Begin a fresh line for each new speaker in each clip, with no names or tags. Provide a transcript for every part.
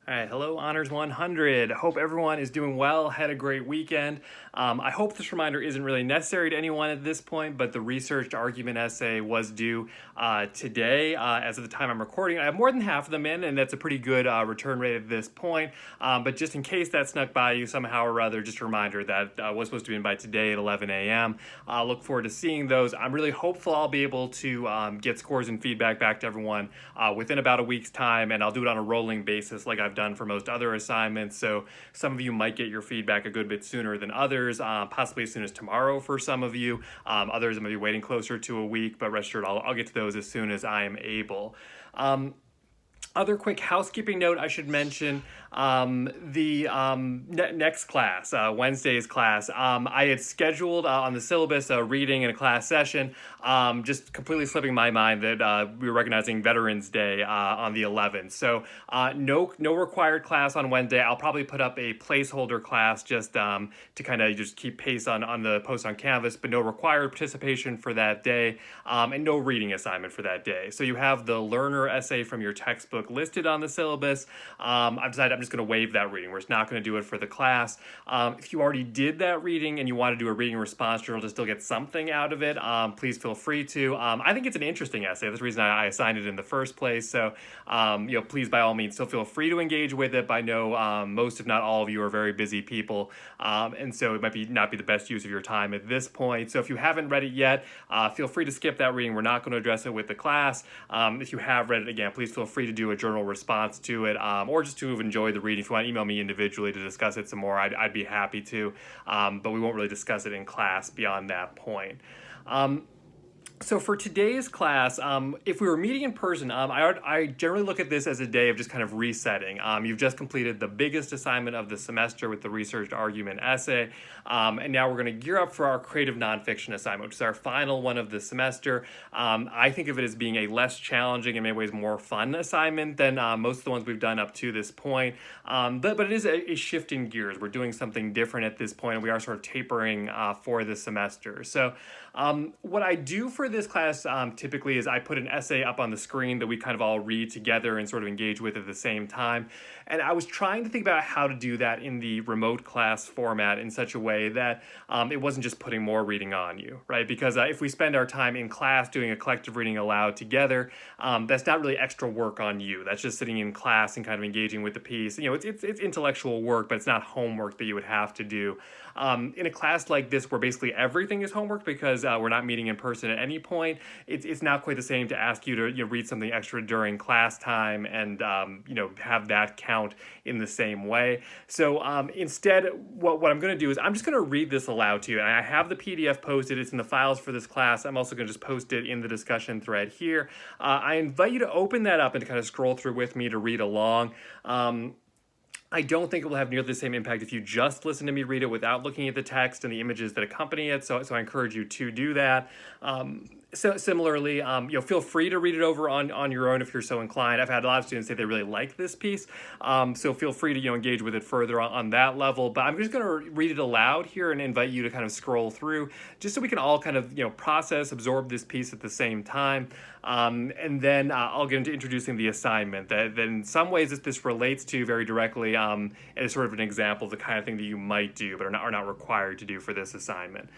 All right, hello, Honors 100. Hope everyone is doing well, had a great weekend. I hope this reminder isn't really necessary to anyone at this point, but the researched argument essay was due today. As of the time I'm recording, I have more than half of them in, and that's a pretty good return rate at this point. But just in case that snuck by you somehow or other, just a reminder that was supposed to be in by today at 11 a.m. Look forward to seeing those. I'm really hopeful I'll be able to get scores and feedback back to everyone within about a week's time, and I'll do it on a rolling basis like I've done for most other assignments. So some of you might get your feedback a good bit sooner than others, possibly as soon as tomorrow for some of you. Others might be waiting closer to a week, but rest assured I'll get to those as soon as I am able. Other quick housekeeping note I should mention, the next class, Wednesday's class, I had scheduled on the syllabus a reading in a class session, just completely slipping my mind that we were recognizing Veterans Day on the 11th. So no required class on Wednesday. I'll probably put up a placeholder class just to kind of just keep pace on the post on Canvas, but no required participation for that day, and no reading assignment for that day. So you have the learner essay from your textbook listed on the syllabus. I've decided I'm just going to waive that reading. We're just not going to do it for the class. If you already did that reading and you want to do a reading response journal to still get something out of it, please feel free to. I think it's an interesting essay. That's the reason I assigned it in the first place. So, please, by all means, still feel free to engage with it. But I know most, if not all of you, are very busy people, and so it might not be the best use of your time at this point. So if you haven't read it yet, feel free to skip that reading. We're not going to address it with the class. If you have read it, again, please feel free to do a journal response to it, or just to enjoy the reading. If you want to email me individually to discuss it some more, I'd be happy to, but we won't really discuss it in class beyond that point. So for today's class, if we were meeting in person, I generally look at this as a day of just kind of resetting. You've just completed the biggest assignment of the semester with the researched argument essay, and now we're going to gear up for our creative nonfiction assignment, which is our final one of the semester. I think of it as being a less challenging, in many ways more fun assignment than most of the ones we've done up to this point, but it is a shift in gears. We're doing something different at this point, and we are sort of tapering for the semester. So what I do for this class typically is I put an essay up on the screen that we kind of all read together and sort of engage with at the same time. And I was trying to think about how to do that in the remote class format in such a way that it wasn't just putting more reading on you, right? Because if we spend our time in class doing a collective reading aloud together, that's not really extra work on you. That's just sitting in class and kind of engaging with the piece. It's intellectual work, but it's not homework that you would have to do. In a class like this where basically everything is homework because we're not meeting in person at any point, it's not quite the same to ask you to read something extra during class time and have that count in the same way. So instead, what I'm going to do is I'm just going to read this aloud to you. And I have the PDF posted. It's in the files for this class. I'm also going to just post it in the discussion thread here. I invite you to open that up and to kind of scroll through with me to read along. I don't think it will have nearly the same impact if you just listen to me read it without looking at the text and the images that accompany it. So I encourage you to do that. So similarly, feel free to read it over on your own if you're so inclined. I've had a lot of students say they really like this piece, so feel free to engage with it further on that level. But I'm just going to read it aloud here and invite you to kind of scroll through, just so we can all kind of process, absorb this piece at the same time. And then I'll get into introducing the assignment. That in some ways this relates to very directly, and is sort of an example of the kind of thing that you might do, but are not required to do for this assignment.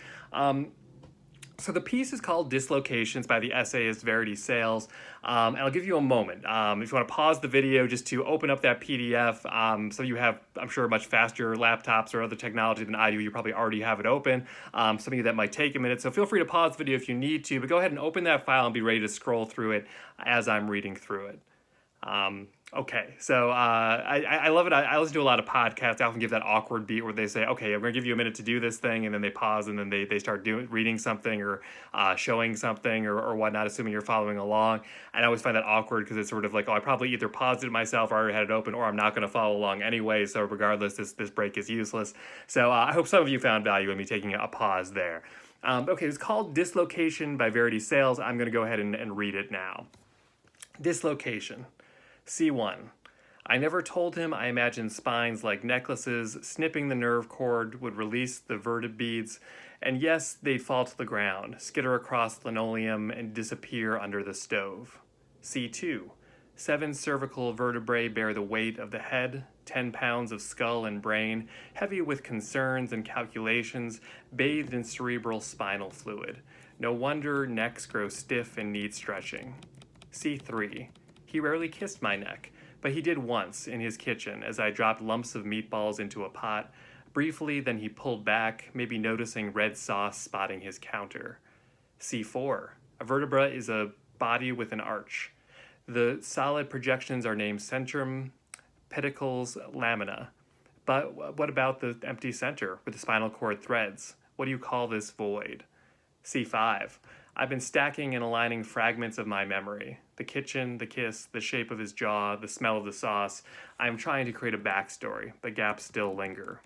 So the piece is called Dislocations by the essayist Verity Sales, and I'll give you a moment. If you want to pause the video just to open up that PDF, so you have, I'm sure, much faster laptops or other technology than I do, you probably already have it open. Some of you that might take a minute, so feel free to pause the video if you need to, but go ahead and open that file and be ready to scroll through it as I'm reading through it. Okay, so I love it. I listen to a lot of podcasts. I often give that awkward beat where they say, okay, I'm going to give you a minute to do this thing, and then they pause, and then they start reading something or showing something or whatnot, assuming you're following along. And I always find that awkward because it's sort of like, I probably either paused it myself or already had it open, or I'm not going to follow along anyway, so regardless, this break is useless. So I hope some of you found value in me taking a pause there. Okay, it's called Dislocation by Verity Sales. I'm going to go ahead and read it now. Dislocation. C1. I never told him I imagined spines like necklaces, snipping the nerve cord would release the vertebeads, and yes, they'd fall to the ground, skitter across linoleum, and disappear under the stove. C2. 7 cervical vertebrae bear the weight of the head, 10 pounds of skull and brain, heavy with concerns and calculations, bathed in cerebral spinal fluid. No wonder necks grow stiff and need stretching. C3. He rarely kissed my neck, but he did once in his kitchen as I dropped lumps of meatballs into a pot. Briefly, then he pulled back, maybe noticing red sauce spotting his counter. C4. A vertebra is a body with an arch. The solid projections are named centrum, pedicles, lamina. But what about the empty center with the spinal cord threads? What do you call this void? C5. I've been stacking and aligning fragments of my memory. The kitchen, the kiss, the shape of his jaw, the smell of the sauce. I am trying to create a backstory, but gaps still linger.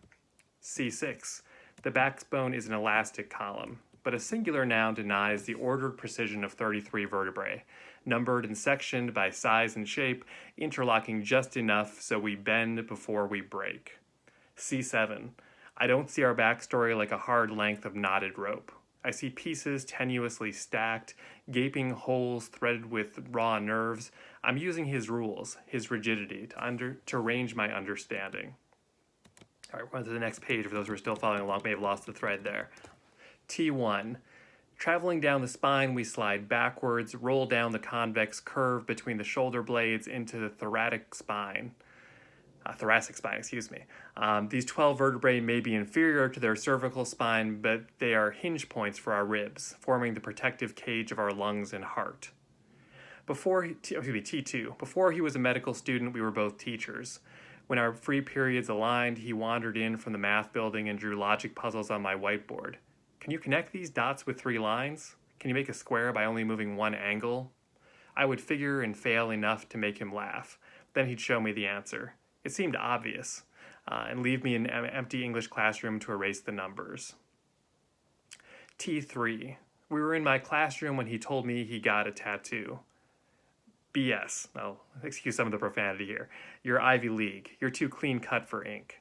C6. The backbone is an elastic column, but a singular noun denies the ordered precision of 33 vertebrae, numbered and sectioned by size and shape, interlocking just enough so we bend before we break. C7. I don't see our backstory like a hard length of knotted rope. I see pieces tenuously stacked, gaping holes threaded with raw nerves. I'm using his rules, his rigidity, to arrange my understanding. All right, we're on to the next page. For those who are still following along, may have lost the thread there. T1. Traveling down the spine, we slide backwards, roll down the convex curve between the shoulder blades into the thoracic spine. These 12 vertebrae may be inferior to their cervical spine, but they are hinge points for our ribs, forming the protective cage of our lungs and heart. T2. Before he was a medical student, we were both teachers. When our free periods aligned, he wandered in from the math building and drew logic puzzles on my whiteboard. Can you connect these dots with 3 lines? Can you make a square by only moving one angle? I would figure and fail enough to make him laugh. Then he'd show me the answer. It seemed obvious, and leave me in an empty English classroom to erase the numbers. T3. We were in my classroom when he told me he got a tattoo. BS. Oh, excuse some of the profanity here. You're Ivy League. You're too clean cut for ink.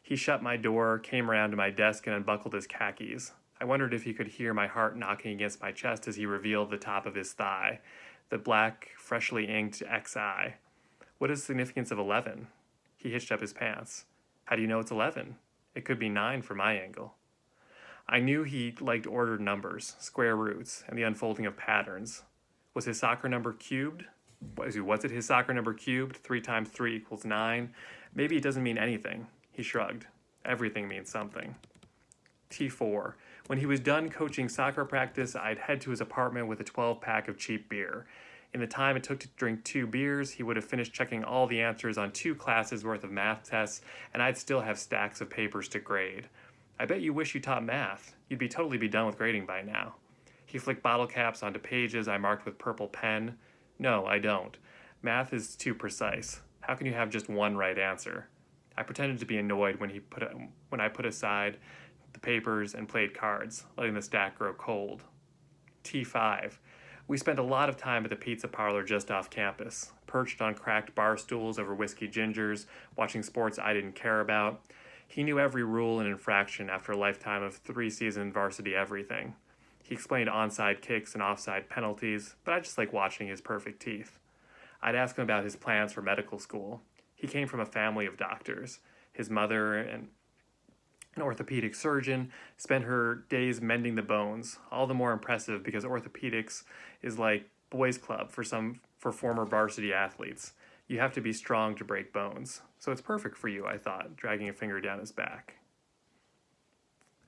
He shut my door, came around to my desk, and unbuckled his khakis. I wondered if he could hear my heart knocking against my chest as he revealed the top of his thigh, the black, freshly inked XI. What is the significance of 11? He hitched up his pants. How do you know it's 11? It could be 9 from my angle. I knew he liked ordered numbers, square roots, and the unfolding of patterns. Was his soccer number cubed? Was it his soccer number cubed? 3 times 3 equals 9? Maybe it doesn't mean anything. He shrugged. Everything means something. T4. When he was done coaching soccer practice, I'd head to his apartment with a 12-pack of cheap beer. In the time it took to drink 2 beers, he would have finished checking all the answers on 2 classes worth of math tests, and I'd still have stacks of papers to grade. I bet you wish you taught math. You'd totally be done with grading by now. He flicked bottle caps onto pages I marked with purple pen. No, I don't. Math is too precise. How can you have just one right answer? I pretended to be annoyed when I put aside the papers and played cards, letting the stack grow cold. T5. We spent a lot of time at the pizza parlor just off campus, perched on cracked bar stools over whiskey gingers, watching sports I didn't care about. He knew every rule and infraction after a lifetime of 3-season varsity everything. He explained onside kicks and offside penalties, but I just like watching his perfect teeth. I'd ask him about his plans for medical school. He came from a family of doctors. His mother, an orthopedic surgeon, spent her days mending the bones, all the more impressive because orthopedics is like boys' club for former varsity athletes. You have to be strong to break bones. So it's perfect for you, I thought, dragging a finger down his back.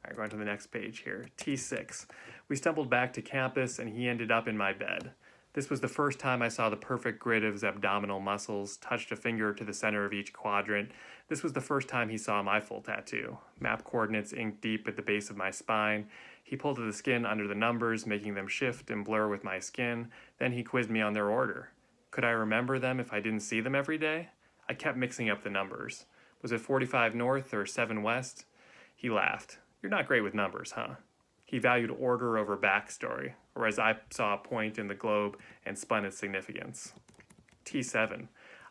All right, going to the next page here. T6. We stumbled back to campus and he ended up in my bed. This was the first time I saw the perfect grid of his abdominal muscles, touched a finger to the center of each quadrant. This was the first time he saw my full tattoo. Map coordinates inked deep at the base of my spine. He pulled at the skin under the numbers, making them shift and blur with my skin. Then he quizzed me on their order. Could I remember them if I didn't see them every day? I kept mixing up the numbers. Was it 45 north or 7 west? He laughed. You're not great with numbers, huh? He valued order over backstory, whereas I saw a point in the globe and spun its significance. T7.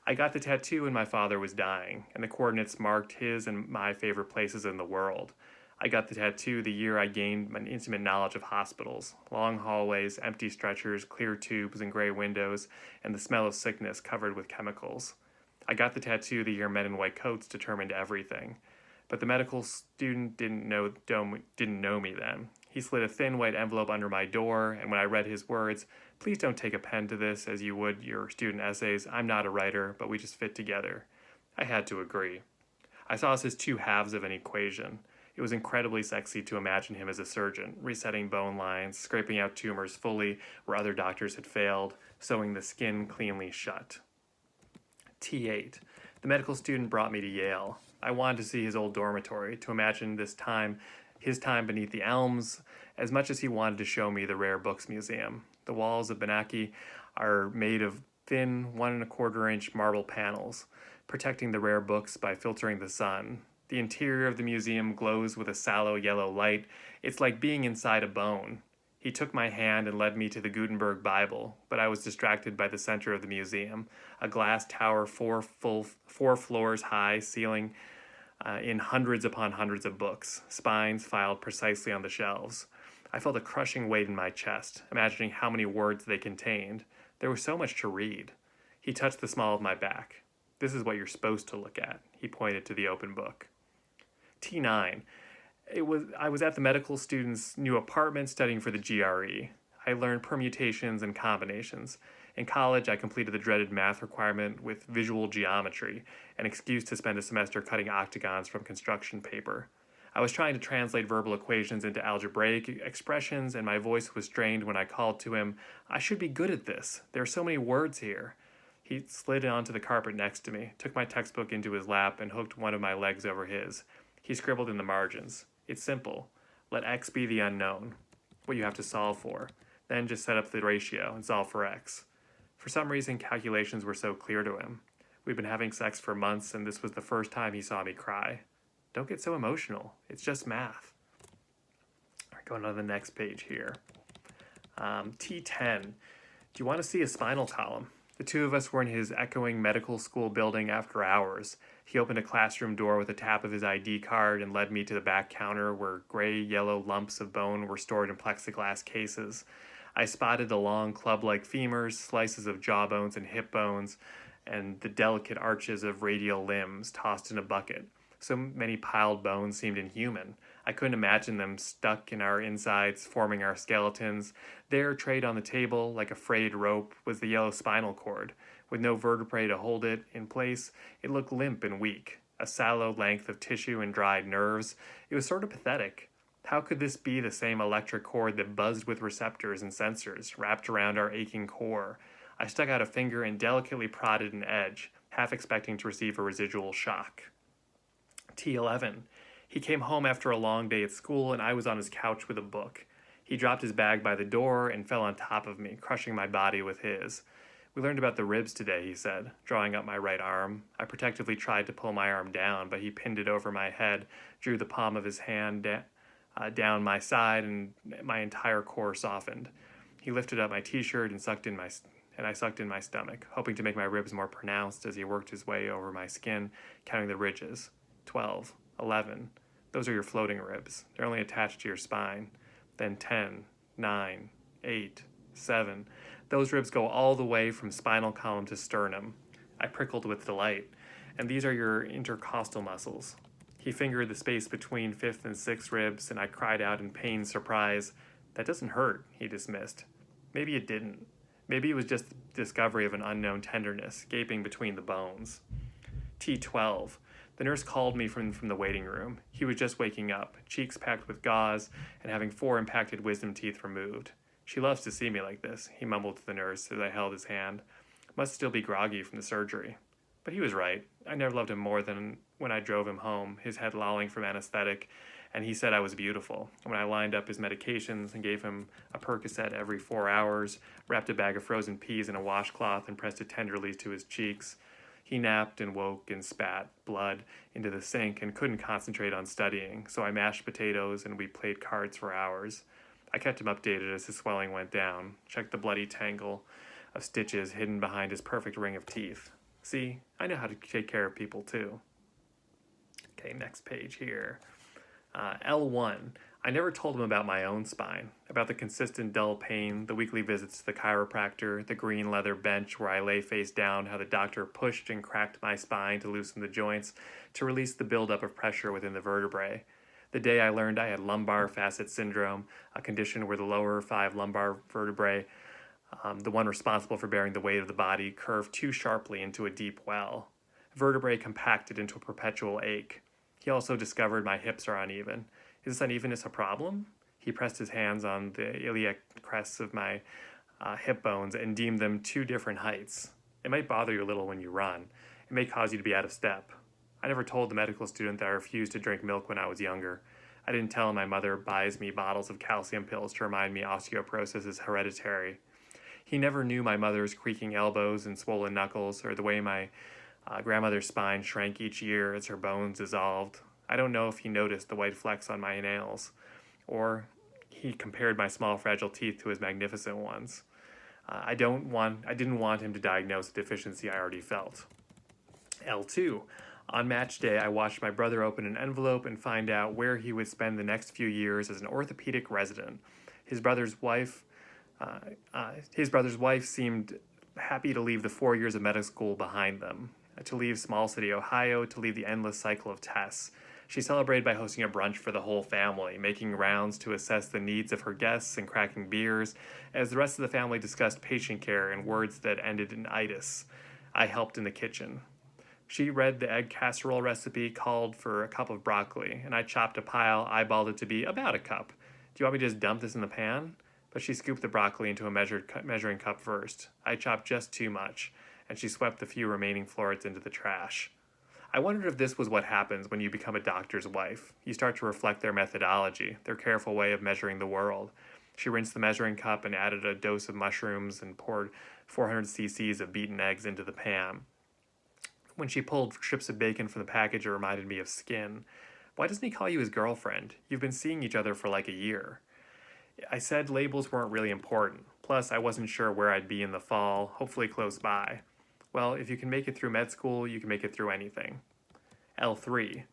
I got the tattoo when my father was dying, and the coordinates marked his and my favorite places in the world. I got the tattoo the year I gained an intimate knowledge of hospitals. Long hallways, empty stretchers, clear tubes and gray windows, and the smell of sickness covered with chemicals. I got the tattoo the year men in white coats determined everything. But the medical student didn't know me then. He slid a thin white envelope under my door, and when I read his words, "Please don't take a pen to this as you would your student essays. I'm not a writer, but we just fit together," I had to agree. I saw us as two halves of an equation. It was incredibly sexy to imagine him as a surgeon, resetting bone lines, scraping out tumors fully where other doctors had failed, sewing the skin cleanly shut. T8. The medical student brought me to Yale. I wanted to see his old dormitory, to imagine his time beneath the elms, as much as he wanted to show me the Rare Books Museum. The walls of Benaki are made of thin 1¼ inch marble panels, protecting the rare books by filtering the sun. The interior of the museum glows with a sallow yellow light. It's like being inside a bone. He took my hand and led me to the Gutenberg Bible, but I was distracted by the center of the museum, a glass tower 4 floors high, ceiling in hundreds upon hundreds of books, spines filed precisely on the shelves. I felt a crushing weight in my chest, imagining how many words they contained. There was so much to read. He touched the small of my back. "This is what you're supposed to look at," he pointed to the open book. T9. I was at the medical student's new apartment studying for the GRE. I learned permutations and combinations. In college, I completed the dreaded math requirement with visual geometry, an excuse to spend a semester cutting octagons from construction paper. I was trying to translate verbal equations into algebraic expressions, and my voice was strained when I called to him, "I should be good at this. There are so many words here." He slid onto the carpet next to me, took my textbook into his lap, and hooked one of my legs over his. He scribbled in the margins. "It's simple. Let x be the unknown, what you have to solve for. Then just set up the ratio and solve for x." For some reason, calculations were so clear to him. We'd been having sex for months, and this was the first time he saw me cry. Don't get so emotional. It's just math. All right, going on to the next page here. T10. Do you want to see a spinal column? The two of us were in his echoing medical school building after hours. He opened a classroom door with a tap of his ID card and led me to the back counter where gray-yellow lumps of bone were stored in plexiglass cases. I spotted the long club-like femurs, slices of jawbones and hip bones, and the delicate arches of radial limbs tossed in a bucket. So many piled bones seemed inhuman. I couldn't imagine them stuck in our insides, forming our skeletons. There, trayed on the table, like a frayed rope, was the yellow spinal cord. With no vertebrae to hold it in place, it looked limp and weak. A sallow length of tissue and dried nerves. It was sort of pathetic. How could this be the same electric cord that buzzed with receptors and sensors, wrapped around our aching core? I stuck out a finger and delicately prodded an edge, half expecting to receive a residual shock. T11. He came home after a long day at school, and I was on his couch with a book. He dropped his bag by the door and fell on top of me, crushing my body with his. "We learned about the ribs today," he said, drawing up my right arm. I protectively tried to pull my arm down, but he pinned it over my head, drew the palm of his hand down my side, and my entire core softened. He lifted up my t-shirt and I sucked in my stomach, hoping to make my ribs more pronounced as he worked his way over my skin, counting the ridges. 12, 11. Those are your floating ribs. They're only attached to your spine. Then 10, 9, 8, 7. Those ribs go all the way from spinal column to sternum. I prickled with delight. And these are your intercostal muscles. He fingered the space between 5th and 6th ribs, and I cried out in pained surprise. "That doesn't hurt," he dismissed. Maybe it didn't. Maybe it was just the discovery of an unknown tenderness, gaping between the bones. T12. The nurse called me from the waiting room. He was just waking up, cheeks packed with gauze, and having 4 impacted wisdom teeth removed. "She loves to see me like this," he mumbled to the nurse as I held his hand. Must still be groggy from the surgery. But he was right. I never loved him more than when I drove him home, his head lolling from anesthetic, and he said I was beautiful. When I lined up his medications and gave him a Percocet every 4 hours, wrapped a bag of frozen peas in a washcloth and pressed it tenderly to his cheeks, he napped and woke and spat blood into the sink and couldn't concentrate on studying, so I mashed potatoes and we played cards for hours. I kept him updated as his swelling went down, checked the bloody tangle of stitches hidden behind his perfect ring of teeth. See, I know how to take care of people too. Okay, next page here. L1. I never told him about my own spine, about the consistent dull pain, the weekly visits to the chiropractor, the green leather bench where I lay face down, how the doctor pushed and cracked my spine to loosen the joints, to release the buildup of pressure within the vertebrae. The day I learned I had lumbar facet syndrome, a condition where the lower five lumbar vertebrae, the one responsible for bearing the weight of the body, curved too sharply into a deep well. Vertebrae compacted into a perpetual ache. He also discovered my hips are uneven. Is this unevenness a problem? He pressed his hands on the iliac crests of my hip bones and deemed them two different heights. It might bother you a little when you run. It may cause you to be out of step. I never told the medical student that I refused to drink milk when I was younger. I didn't tell him my mother buys me bottles of calcium pills to remind me osteoporosis is hereditary. He never knew my mother's creaking elbows and swollen knuckles, or the way my grandmother's spine shrank each year as her bones dissolved. I don't know if he noticed the white flecks on my nails, or he compared my small fragile teeth to his magnificent ones. I didn't want him to diagnose a deficiency I already felt. L2. On match day, I watched my brother open an envelope and find out where he would spend the next few years as an orthopedic resident. His brother's wife seemed happy to leave the 4 years of medical school behind them, to leave small city Ohio, to leave the endless cycle of tests. She celebrated by hosting a brunch for the whole family, making rounds to assess the needs of her guests and cracking beers, as the rest of the family discussed patient care and words that ended in itis. I helped in the kitchen. She read the egg casserole recipe, called for a cup of broccoli, and I chopped a pile, eyeballed it to be about a cup. Do you want me to just dump this in the pan? But she scooped the broccoli into a measuring cup first. I chopped just too much, and she swept the few remaining florets into the trash. I wondered if this was what happens when you become a doctor's wife. You start to reflect their methodology, their careful way of measuring the world. She rinsed the measuring cup and added a dose of mushrooms and poured 400 cc's of beaten eggs into the pan. When she pulled strips of bacon from the package, it reminded me of Skin. Why doesn't he call you his girlfriend? You've been seeing each other for like a year. I said labels weren't really important. Plus, I wasn't sure where I'd be in the fall, hopefully close by. Well, if you can make it through med school, you can make it through anything. L3.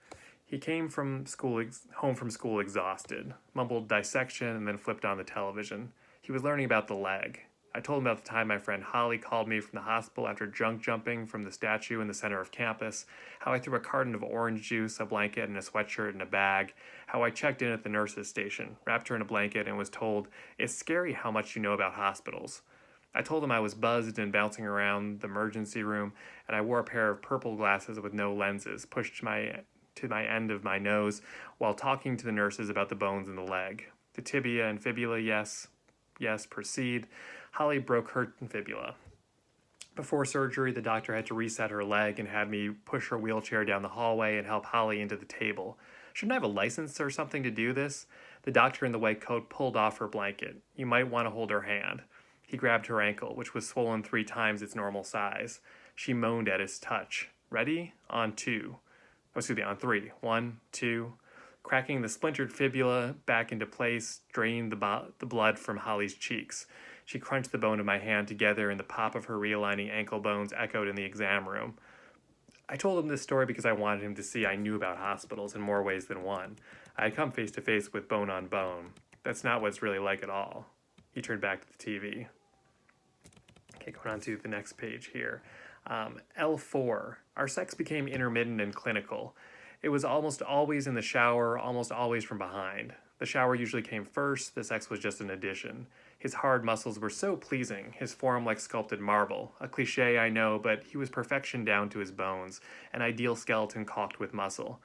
He came home from school exhausted, mumbled dissection, and then flipped on the television. He was learning about the leg. I told him about the time my friend Holly called me from the hospital after drunk jumping from the statue in the center of campus, how I threw a carton of orange juice, a blanket, and a sweatshirt in a bag, how I checked in at the nurse's station, wrapped her in a blanket, and was told, "It's scary how much you know about hospitals." I told him I was buzzed and bouncing around the emergency room, and I wore a pair of purple glasses with no lenses, pushed to my end of my nose, while talking to the nurses about the bones in the leg. The tibia and fibula, yes, proceed. Holly broke her fibula. Before surgery, the doctor had to reset her leg and had me push her wheelchair down the hallway and help Holly into the table. Shouldn't I have a license or something to do this? The doctor in the white coat pulled off her blanket. You might want to hold her hand. He grabbed her ankle, which was swollen 3 times its normal size. She moaned at his touch. Ready? On 2. On 3. 1, 2. Cracking the splintered fibula back into place drained the blood from Holly's cheeks. She crunched the bone of my hand together, and the pop of her realigning ankle bones echoed in the exam room. I told him this story because I wanted him to see I knew about hospitals in more ways than one. I had come face to face with bone on bone. That's not what it's really like at all. He turned back to the TV. Okay, going on to the next page here. L4. Our sex became intermittent and clinical. It was almost always in the shower, almost always from behind. The shower usually came first, the sex was just an addition. His hard muscles were so pleasing, his form like sculpted marble. A cliche, I know, but he was perfection down to his bones, an ideal skeleton caulked with muscle.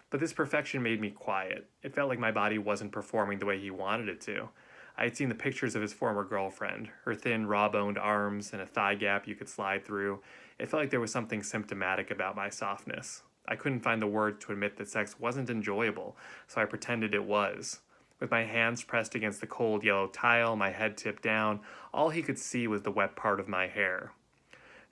But this perfection made me quiet. It felt like my body wasn't performing the way he wanted it to. I had seen the pictures of his former girlfriend, her thin, raw-boned arms and a thigh gap you could slide through. It felt like there was something symptomatic about my softness. I couldn't find the words to admit that sex wasn't enjoyable, so I pretended it was. With my hands pressed against the cold yellow tile, my head tipped down, all he could see was the wet part of my hair,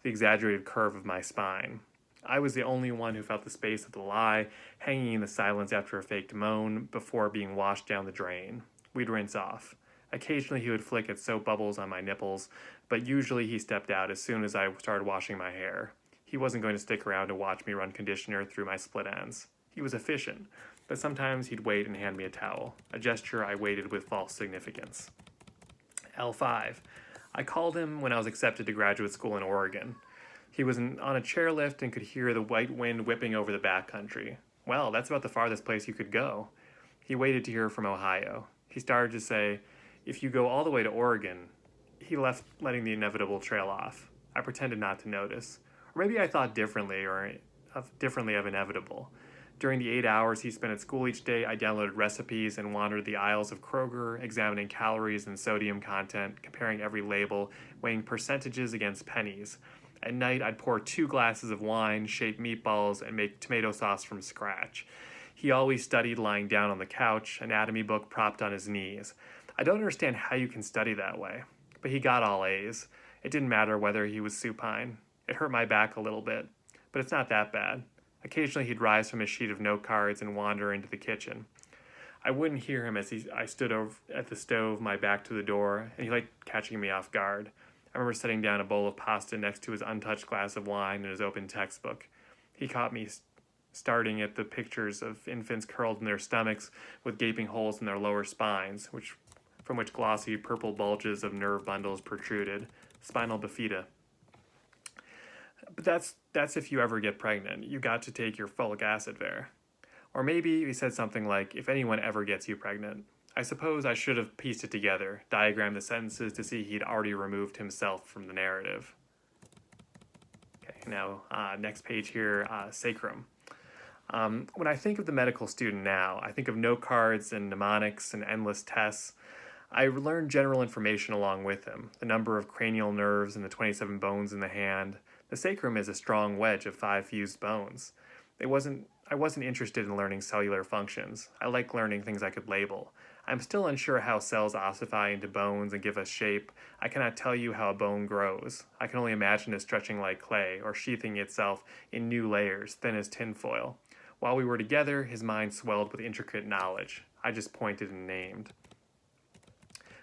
the exaggerated curve of my spine. I was the only one who felt the space of the lie, hanging in the silence after a faked moan, before being washed down the drain. We'd rinse off. Occasionally he would flick at soap bubbles on my nipples, but usually he stepped out as soon as I started washing my hair. He wasn't going to stick around to watch me run conditioner through my split ends. He was efficient, but sometimes he'd wait and hand me a towel, a gesture I weighted with false significance. L5. I called him when I was accepted to graduate school in Oregon. He was on a chairlift and could hear the white wind whipping over the backcountry. Well, that's about the farthest place you could go. He waited to hear from Ohio. He started to say, if you go all the way to Oregon, he left, letting the inevitable trail off. I pretended not to notice. Or maybe I thought differently of inevitable. During the 8 hours he spent at school each day, I downloaded recipes and wandered the aisles of Kroger, examining calories and sodium content, comparing every label, weighing percentages against pennies. At night, I'd pour 2 glasses of wine, shape meatballs, and make tomato sauce from scratch. He always studied lying down on the couch, anatomy book propped on his knees. I don't understand how you can study that way, but he got all A's. It didn't matter whether he was supine. It hurt my back a little bit, but it's not that bad. Occasionally he'd rise from his sheet of note cards and wander into the kitchen. I wouldn't hear him as I stood over at the stove, my back to the door, and he liked catching me off guard. I remember setting down a bowl of pasta next to his untouched glass of wine and his open textbook. He caught me starting at the pictures of infants curled in their stomachs with gaping holes in their lower spines, from which glossy purple bulges of nerve bundles protruded. Spinal bifida. But that's if you ever get pregnant. You got to take your folic acid there. Or maybe he said something like, if anyone ever gets you pregnant. I suppose I should have pieced it together, diagrammed the sentences to see he'd already removed himself from the narrative. Okay, now next page here, sacrum. When I think of the medical student now, I think of note cards and mnemonics and endless tests. I learned general information along with him, the number of cranial nerves and the 27 bones in the hand. The sacrum is a strong wedge of 5 fused bones. I wasn't interested in learning cellular functions. I like learning things I could label. I'm still unsure how cells ossify into bones and give us shape. I cannot tell you how a bone grows. I can only imagine it stretching like clay or sheathing itself in new layers, thin as tinfoil. While we were together, his mind swelled with intricate knowledge. I just pointed and named.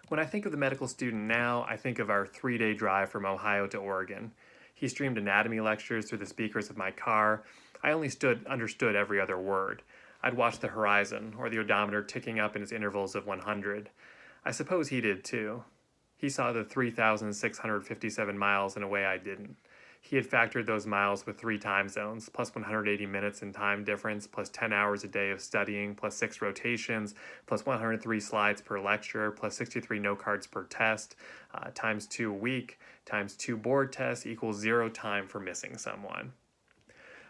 When I think of the medical student now, I think of our 3-day drive from Ohio to Oregon. He streamed anatomy lectures through the speakers of my car. I only understood every other word. I'd watch the horizon, or the odometer ticking up in its intervals of 100. I suppose he did too. He saw the 3,657 miles in a way I didn't. He had factored those miles with 3 time zones, plus 180 minutes in time difference, plus 10 hours a day of studying, plus 6 rotations, plus 103 slides per lecture, plus 63 note cards per test, times 2 a week, times 2 board tests equals 0 time for missing someone.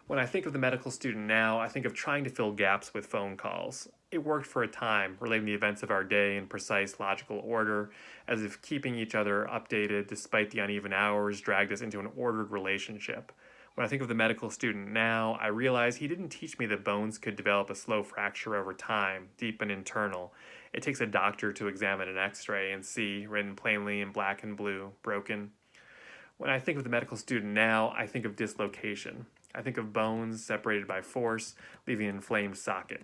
When I think of the medical student now, I think of trying to fill gaps with phone calls. It worked for a time, relating the events of our day in precise logical order, as if keeping each other updated despite the uneven hours dragged us into an ordered relationship. When I think of the medical student now, I realize he didn't teach me that bones could develop a slow fracture over time, deep and internal. It takes a doctor to examine an x-ray and see, written plainly in black and blue, broken. When I think of the medical student now, I think of dislocation. I think of bones separated by force, leaving an inflamed socket.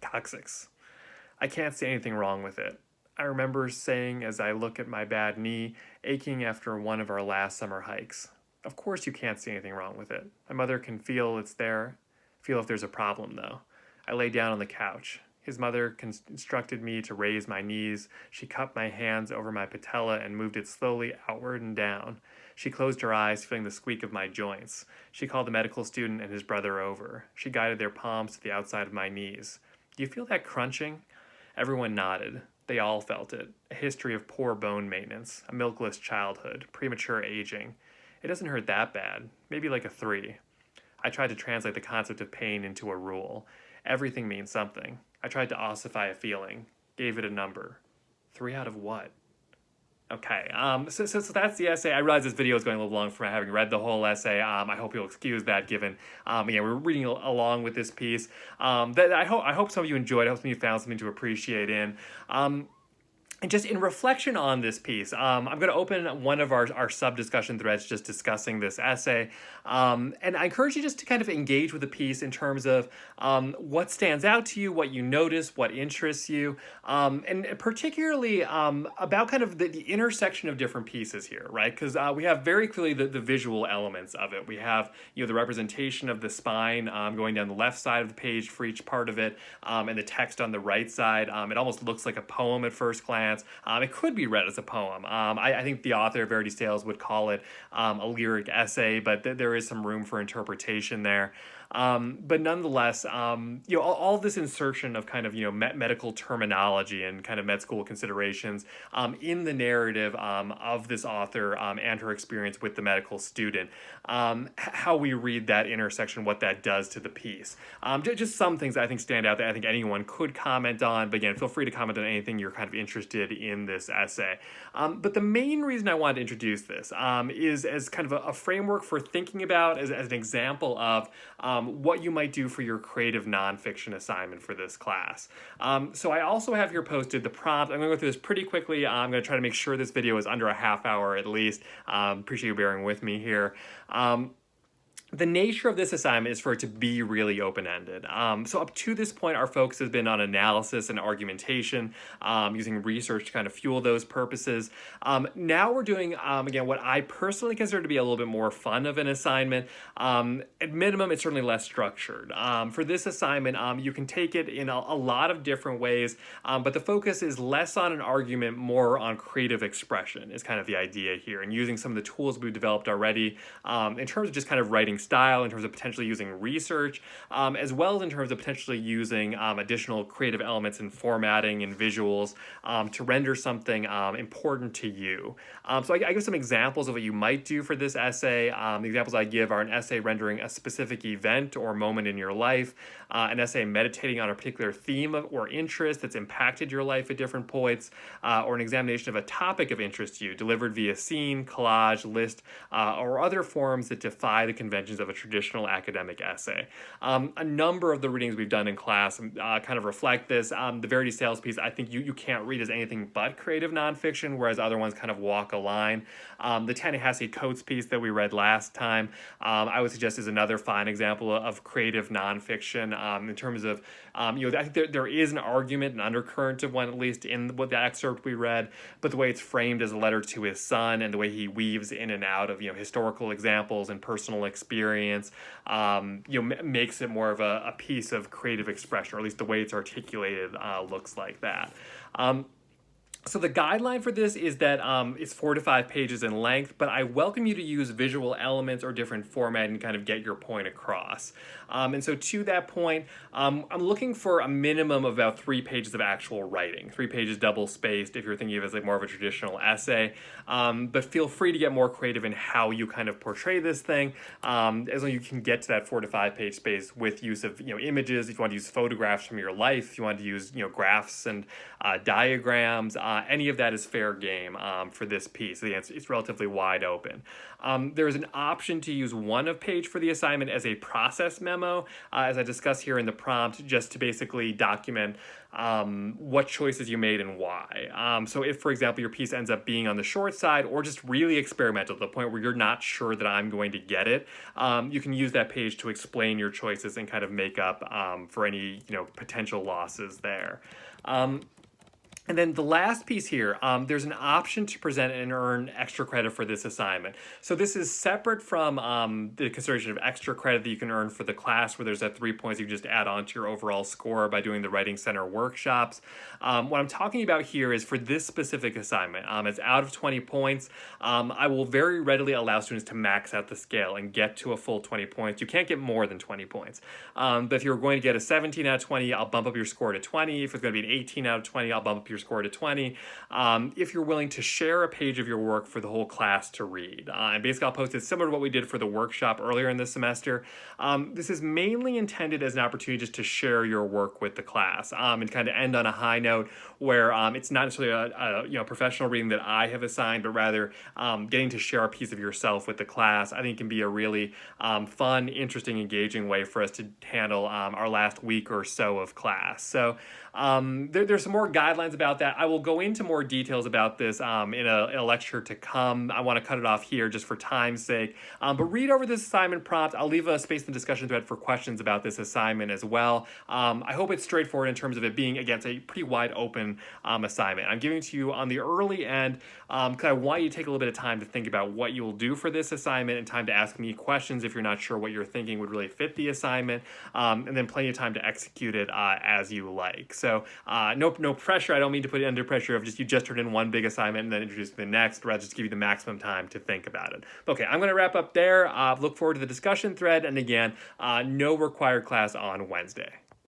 Coccyx. I can't see anything wrong with it. I remember saying as I look at my bad knee, aching after one of our last summer hikes. Of course you can't see anything wrong with it. My mother can feel it's there, feel if there's a problem though. I lay down on the couch. His mother instructed me to raise my knees. She cupped my hands over my patella and moved it slowly outward and down. She closed her eyes, feeling the squeak of my joints. She called the medical student and his brother over. She guided their palms to the outside of my knees. Do you feel that crunching? Everyone nodded. They all felt it. A history of poor bone maintenance, a milkless childhood, premature aging. It doesn't hurt that bad, maybe like a 3. I tried to translate the concept of pain into a rule. Everything means something. I tried to ossify a feeling, gave it a number. 3 out of what? Okay, so that's the essay. I realize this video is going a little long for having read the whole essay. I hope you'll excuse that, given we're reading along with this piece. That I hope some of you enjoyed. I hope some of you found something to appreciate in. And just in reflection on this piece, I'm going to open one of our sub-discussion threads just discussing this essay. And I encourage you just to kind of engage with the piece in terms of what stands out to you, what you notice, what interests you, and particularly about kind of the intersection of different pieces here, right? Because we have very clearly the visual elements of it. We have, the representation of the spine going down the left side of the page for each part of it, and the text on the right side. It almost looks like a poem at first glance. It could be read as a poem. I think the author, Verity's Tales, would call it a lyric essay, but there is some room for interpretation there. But nonetheless, all this insertion of kind of, medical terminology and kind of med school considerations in the narrative of this author and her experience with the medical student, how we read that intersection, what that does to the piece. Just some things I think stand out that I think anyone could comment on, but again, feel free to comment on anything you're kind of interested in this essay. But the main reason I wanted to introduce this is as kind of a framework for thinking about, as an example of what you might do for your creative nonfiction assignment for this class. So I also have here posted the prompt. I'm going to go through this pretty quickly. I'm going to try to make sure this video is under a half hour at least. Appreciate you bearing with me here. The nature of this assignment is for it to be really open-ended. So up to this point, our focus has been on analysis and argumentation, using research to kind of fuel those purposes. Now we're doing, again, what I personally consider to be a little bit more fun of an assignment. At minimum, it's certainly less structured. For this assignment, you can take it in a lot of different ways, but the focus is less on an argument, more on creative expression is kind of the idea here, and using some of the tools we've developed already in terms of just kind of writing style, in terms of potentially using research, as well as in terms of potentially using additional creative elements in formatting and visuals to render something important to you. So I give some examples of what you might do for this essay. The examples I give are an essay rendering a specific event or moment in your life, an essay meditating on a particular theme or interest that's impacted your life at different points, or an examination of a topic of interest to you, delivered via scene, collage, list, or other forms that defy the conventions of a traditional academic essay. A number of the readings we've done in class kind of reflect this. The Verity's Tales piece, I think you can't read as anything but creative nonfiction, whereas other ones kind of walk a line. The Ta-Nehisi Coates piece that we read last time, I would suggest is another fine example of creative nonfiction in terms of, I think there is an argument, an undercurrent of one at least in what the excerpt we read, but the way it's framed as a letter to his son and the way he weaves in and out of, historical examples and personal experience, makes it more of a piece of creative expression, or at least the way it's articulated looks like that. So the guideline for this is that it's 4 to 5 pages in length, but I welcome you to use visual elements or different format and kind of get your point across. And so to that point, I'm looking for a minimum of about 3 pages of actual writing, 3 pages double spaced if you're thinking of it as like more of a traditional essay. But feel free to get more creative in how you kind of portray this thing, as long as you can get to that 4 to 5 page space with use of images. If you want to use photographs from your life, if you want to use graphs and diagrams. Any of that is fair game for this piece. Again, it's relatively wide open. There's an option to use one of page for the assignment as a process memo, as I discuss here in the prompt, just to basically document what choices you made and why. So if, for example, your piece ends up being on the short side or just really experimental to the point where you're not sure that I'm going to get it, you can use that page to explain your choices and kind of make up for any potential losses there. And then the last piece here, there's an option to present and earn extra credit for this assignment. So this is separate from the consideration of extra credit that you can earn for the class, where there's that 3 points you just add on to your overall score by doing the Writing Center workshops. What I'm talking about here is for this specific assignment. It's out of 20 points. I will very readily allow students to max out the scale and get to a full 20 points. You can't get more than 20 points. But if you're going to get a 17 out of 20, I'll bump up your score to 20. If it's going to be an 18 out of 20, I'll bump up your score to 20, if you're willing to share a page of your work for the whole class to read. And basically I'll post it similar to what we did for the workshop earlier in this semester. This is mainly intended as an opportunity just to share your work with the class and kind of end on a high note where it's not necessarily a professional reading that I have assigned, but rather getting to share a piece of yourself with the class. I think can be a really fun, interesting, engaging way for us to handle our last week or so of class. So there's some more guidelines about about that. I will go into more details about this in a lecture to come. I want to cut it off here just for time's sake. But read over this assignment prompt. I'll leave a space in the discussion thread for questions about this assignment as well. I hope it's straightforward in terms of it being, again, a pretty wide open assignment. I'm giving it to you on the early end because I want you to take a little bit of time to think about what you will do for this assignment and time to ask me questions if you're not sure what you're thinking would really fit the assignment, and then plenty of time to execute it as you like. So no pressure. I don't mean to put you under pressure of you just turn in one big assignment and then introduce the next, rather just give you the maximum time to think about it. Okay, I'm going to wrap up there. Look forward to the discussion thread, and again, no required class on Wednesday.